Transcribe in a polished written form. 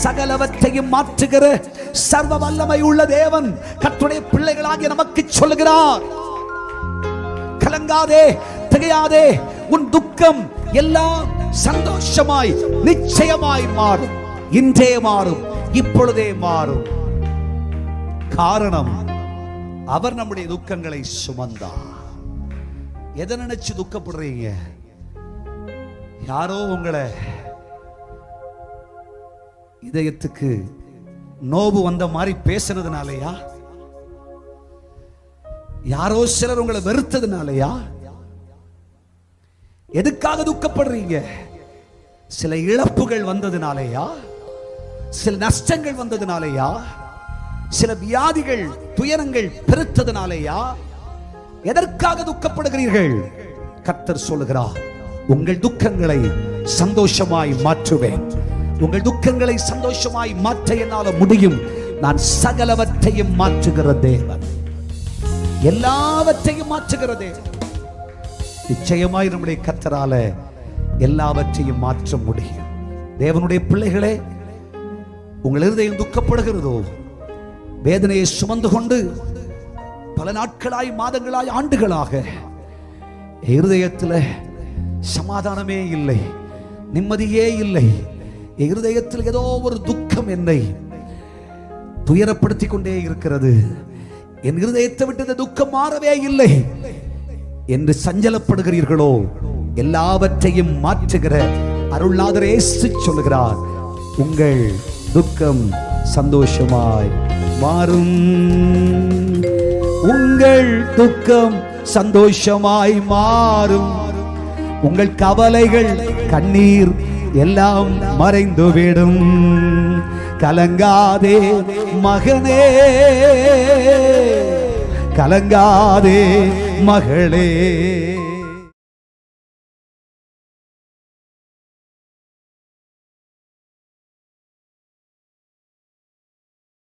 சகலவற்றையும் மாற்றுகிற சர்வ வல்லமை உள்ள தேவன் கர்த்தருடைய பிள்ளைகளாகிய நமக்கு சொல்லுகிறார், கலங்காதே, திகையாதே. உன் துக்கம் எல்லாம் சந்தோஷமாய் நிச்சயமாய் மாறும். இன்றே மாறும், இப்பொழுதே மாறும். காரணம், அவர் நம்முடைய துக்கங்களை சுமந்தார். எதை நினைச்சு துக்கப்படுறீங்க? யாரோ உங்களை இதயத்துக்கு நோவு வந்த மாதிரி பேசுனதுனாலயா? யாரோ சிலர் உங்களை வெறுத்ததுனாலயா? எதுக்காக துக்கப்படுறீங்க? சில இழப்புகள் வந்ததுனாலயா? சில நஷ்டங்கள் வந்ததுனாலயா? சில வியாதிகள் துயரங்கள் பெருத்ததுனாலயா? எதற்காக துக்கப்படுகிறீர்கள்? கர்த்தர் சொல்லுகிறார், உங்கள் துக்கங்களை சந்தோஷமாய் மாற்றுவேன். உங்கள் துக்கங்களை சந்தோஷமாய் மாற்ற என்னால முடியும். நான் சகலவற்றையும் மாற்றுகிற தேவன், எல்லாவற்றையும் மாற்றுகிற தேவன். நிச்சயமாய் நம்முடைய கர்த்தரால எல்லாவற்றையும் மாற்ற முடியும். தேவனுடைய பிள்ளைகளே, உங்கள் இருதயம் துக்கப்படுகிறதோ, வேதனையை சுமந்து கொண்டு பல நாட்களாய், மாதங்களாய், ஆண்டுகளாக இருதயத்தில் சமாதானமே இல்லை, நிம்மதியே இல்லை, இருதயத்தில் ஏதோ ஒரு துக்கம் என்னை துயரப்படுத்திக் கொண்டே இருக்கிறது, என் இருதயத்தை விட்டு இந்த துக்கம் மாறவே இல்லை என்று சஞ்சலப்படுகிறீர்களோ, எல்லாவற்றையும் மாற்றுகிற அருள்நாதர் இயேசு சொல்லுகிறார், உங்கள் துக்கம் சந்தோஷமாய் மாறும். உங்கள் துக்கம் சந்தோஷமாய் மாறும். உங்கள் கவலைகள், கண்ணீர் எல்லாம் மறைந்துவிடும். கலங்காதே மகனே, கலங்காதே மகளே.